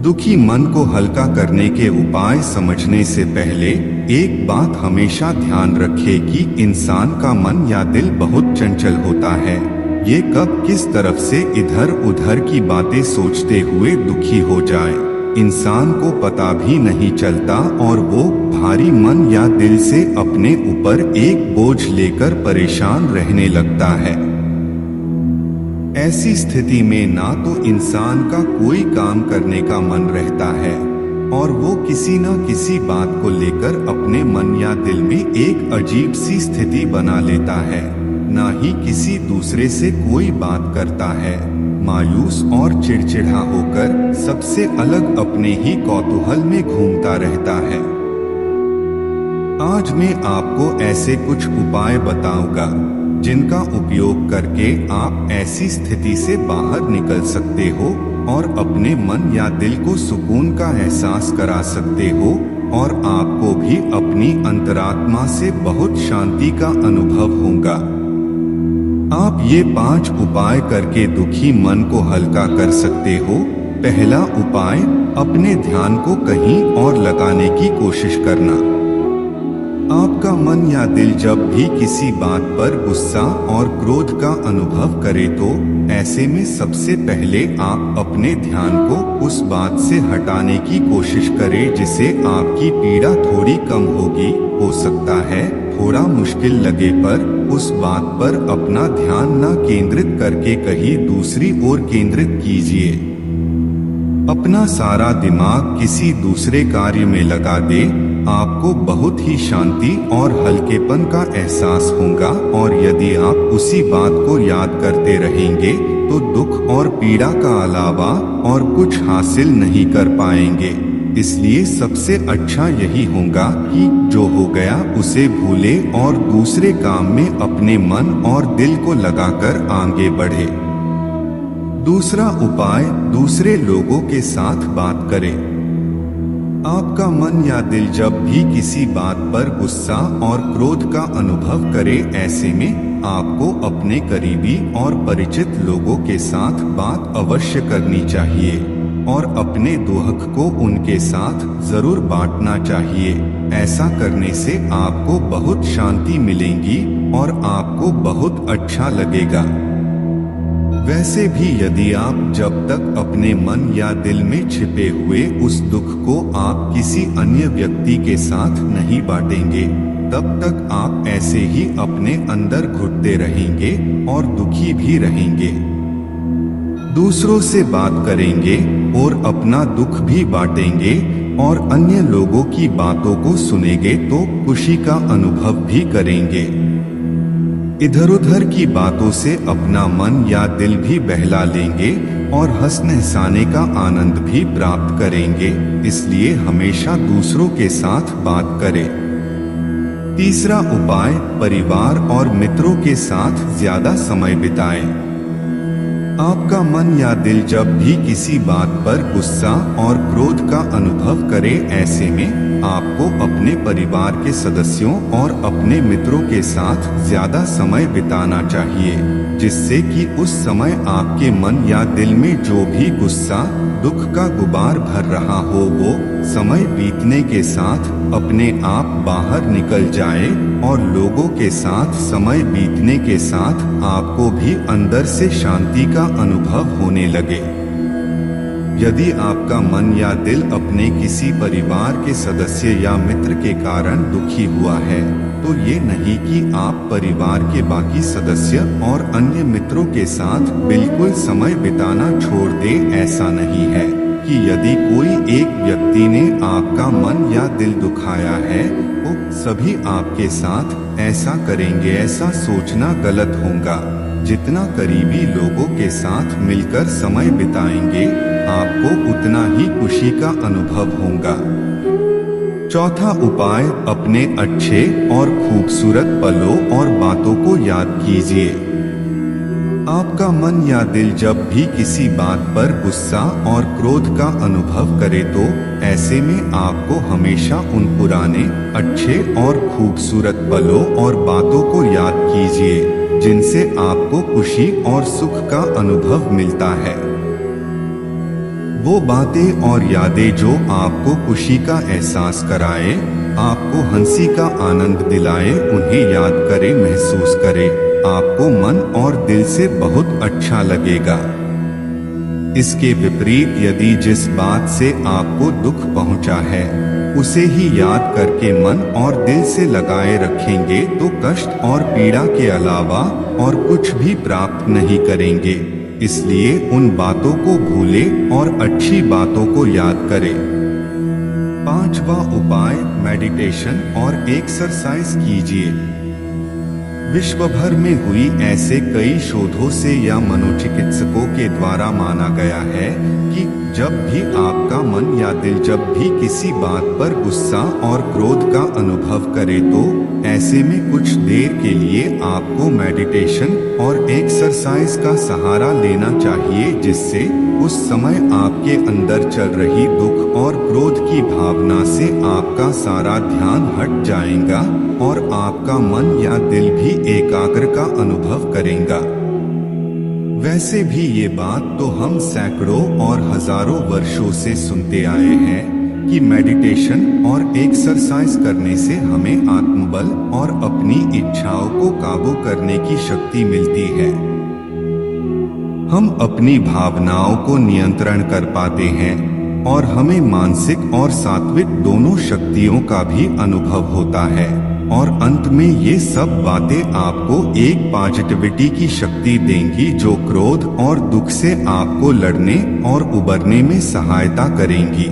दुखी मन को हल्का करने के उपाय समझने से पहले एक बात हमेशा ध्यान रखें कि इंसान का मन या दिल बहुत चंचल होता है। ये कब किस तरफ से इधर उधर की बातें सोचते हुए दुखी हो जाए, इंसान को पता भी नहीं चलता और वो भारी मन या दिल से अपने ऊपर एक बोझ लेकर परेशान रहने लगता है। ऐसी स्थिति में ना तो इंसान का कोई काम करने का मन रहता है और वो किसी न किसी बात को लेकर अपने मन या दिल में एक अजीब सी स्थिति बना लेता है, ना ही किसी दूसरे से कोई बात करता है। मायूस और चिड़चिड़ा होकर सबसे अलग अपने ही कौतूहल में घूमता रहता है। आज मैं आपको ऐसे कुछ उपाय बताऊंगा जिनका उपयोग करके आप ऐसी स्थिति से बाहर निकल सकते हो और अपने मन या दिल को सुकून का एहसास करा सकते हो और आपको भी अपनी अंतरात्मा से बहुत शांति का अनुभव होगा। आप ये 5 उपाय करके दुखी मन को हल्का कर सकते हो। पहला उपाय, अपने ध्यान को कहीं और लगाने की कोशिश करना। आपका मन या दिल जब भी किसी बात पर गुस्सा और क्रोध का अनुभव करे तो ऐसे में सबसे पहले आप अपने ध्यान को उस बात से हटाने की कोशिश करें जिससे आपकी पीड़ा थोड़ी कम होगी। हो सकता है थोड़ा मुश्किल लगे पर उस बात पर अपना ध्यान न केंद्रित करके कहीं दूसरी ओर केंद्रित कीजिए। अपना सारा दिमाग किसी दूसरे कार्य में लगा दे, आपको बहुत ही शांति और हल्केपन का एहसास होगा और यदि आप उसी बात को याद करते रहेंगे तो दुख और पीड़ा का अलावा और कुछ हासिल नहीं कर पाएंगे। इसलिए सबसे अच्छा यही होगा कि जो हो गया उसे भूले और दूसरे काम में अपने मन और दिल को लगाकर आगे बढ़े। दूसरा उपाय, दूसरे लोगों के साथ बात करें। आपका मन या दिल जब भी किसी बात पर गुस्सा और क्रोध का अनुभव करे, ऐसे में आपको अपने करीबी और परिचित लोगों के साथ बात अवश्य करनी चाहिए और अपने दुख को उनके साथ जरूर बांटना चाहिए। ऐसा करने से आपको बहुत शांति मिलेगी और आपको बहुत अच्छा लगेगा। वैसे भी यदि आप जब तक अपने मन या दिल में छिपे हुए उस दुख को आप किसी अन्य व्यक्ति के साथ नहीं बांटेंगे, तब तक आप ऐसे ही अपने अंदर घुटते रहेंगे और दुखी भी रहेंगे। दूसरों से बात करेंगे और अपना दुख भी बांटेंगे और अन्य लोगों की बातों को सुनेंगे तो खुशी का अनुभव भी करेंगे। इधर उधर की बातों से अपना मन या दिल भी बहला लेंगे और हंसने हंसाने का आनंद भी प्राप्त करेंगे। इसलिए हमेशा दूसरों के साथ बात करें। तीसरा उपाय, परिवार और मित्रों के साथ ज्यादा समय बिताएं। आपका मन या दिल जब भी किसी बात पर गुस्सा और क्रोध का अनुभव करे, ऐसे में आपको अपने परिवार के सदस्यों और अपने मित्रों के साथ ज्यादा समय बिताना चाहिए, जिससे कि उस समय आपके मन या दिल में जो भी गुस्सा दुख का गुबार भर रहा हो वो समय बीतने के साथ अपने आप बाहर निकल जाए और लोगों के साथ समय बीतने के साथ आपको भी अंदर से शांति का अनुभव होने लगे। यदि आपका मन या दिल अपने किसी परिवार के सदस्य या मित्र के कारण दुखी हुआ है, तो ये नहीं कि आप परिवार के बाकी सदस्य और अन्य मित्रों के साथ बिल्कुल समय बिताना छोड़ दें। ऐसा नहीं है कि यदि कोई एक व्यक्ति ने आपका मन या दिल दुखाया है तो सभी आपके साथ ऐसा करेंगे, ऐसा सोचना गलत होगा। जितना करीबी लोगों के साथ मिलकर समय बिताएंगे, आपको उतना ही खुशी का अनुभव होगा। चौथा उपाय, अपने अच्छे और खूबसूरत पलों और बातों को याद कीजिए। आपका मन या दिल जब भी किसी बात पर गुस्सा और क्रोध का अनुभव करे तो ऐसे में आपको हमेशा उन पुराने अच्छे और खूबसूरत पलों और बातों को याद कीजिए जिनसे आपको खुशी और सुख का अनुभव मिलता है। वो बातें और यादें जो आपको खुशी का एहसास कराए, आपको हंसी का आनंद दिलाए, उन्हें याद करें, महसूस करें। आपको मन और दिल से बहुत अच्छा लगेगा। इसके विपरीत यदि जिस बात से आपको दुख पहुंचा है उसे ही याद करके मन और दिल से लगाए रखेंगे तो कष्ट और पीड़ा के अलावा और कुछ भी प्राप्त नहीं करेंगे। इसलिए उन बातों को भूलें और अच्छी बातों को याद करें। 5वां उपाय, मेडिटेशन और एक्सरसाइज कीजिए। विश्व भर में हुई ऐसे कई शोधों से या मनोचिकित्सकों के द्वारा माना गया है कि जब भी आपका मन या दिल जब भी किसी बात पर गुस्सा और क्रोध का अनुभव करे तो ऐसे में कुछ देर के लिए आपको मेडिटेशन और एक्सरसाइज का सहारा लेना चाहिए, जिससे उस समय आपके अंदर चल रही दुख और क्रोध की भावना से आपका सारा ध्यान हट जाएगा और आपका मन या दिल भी एकाग्र का अनुभव करेगा। वैसे भी ये बात तो हम सैकड़ों और हजारों वर्षों से सुनते आए हैं कि मेडिटेशन और एक्सरसाइज करने से हमें आत्मबल और अपनी इच्छाओं को काबू करने की शक्ति मिलती है। हम अपनी भावनाओं को नियंत्रण कर पाते हैं और हमें मानसिक और सात्विक दोनों शक्तियों का भी अनुभव होता है। और अंत में ये सब बातें आपको एक पॉजिटिविटी की शक्ति देंगी जो क्रोध और दुख से आपको लड़ने और उबरने में सहायता करेंगी।